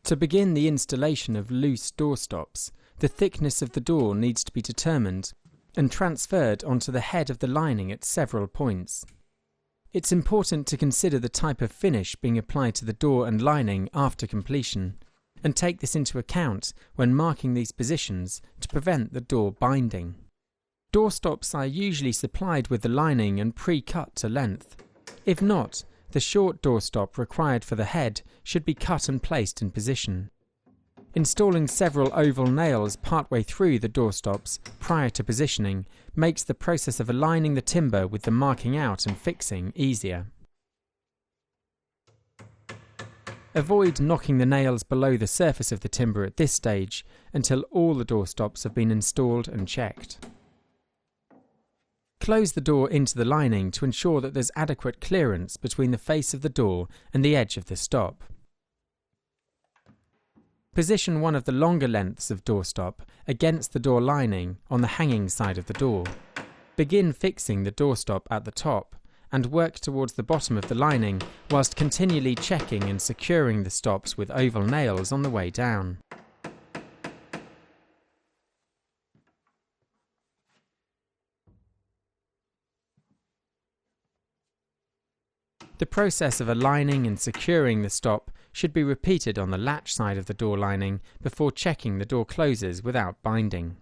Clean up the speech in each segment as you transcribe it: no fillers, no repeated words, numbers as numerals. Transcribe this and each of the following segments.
To begin the installation of loose door stops, the thickness of the door needs to be determined and transferred onto the head of the lining at several points. It's important to consider the type of finish being applied to the door and lining after completion, and take this into account when marking these positions to prevent the door binding. Door stops are usually supplied with the lining and pre-cut to length. If not, the short door stop required for the head should be cut and placed in position. Installing several oval nails partway through the door stops prior to positioning makes the process of aligning the timber with the marking out and fixing easier. Avoid knocking the nails below the surface of the timber at this stage until all the door stops have been installed and checked. Close the door into the lining to ensure that there's adequate clearance between the face of the door and the edge of the stop. Position one of the longer lengths of door stop against the door lining on the hanging side of the door. Begin fixing the door stop at the top and work towards the bottom of the lining whilst continually checking and securing the stops with oval nails on the way down. The process of aligning and securing the stop should be repeated on the latch side of the door lining before checking the door closes without binding.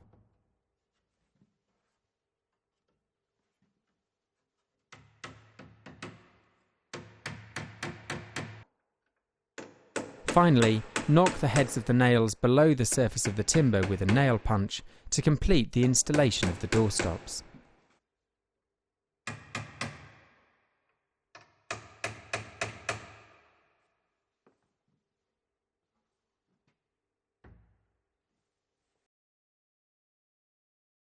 Finally, knock the heads of the nails below the surface of the timber with a nail punch to complete the installation of the door stops.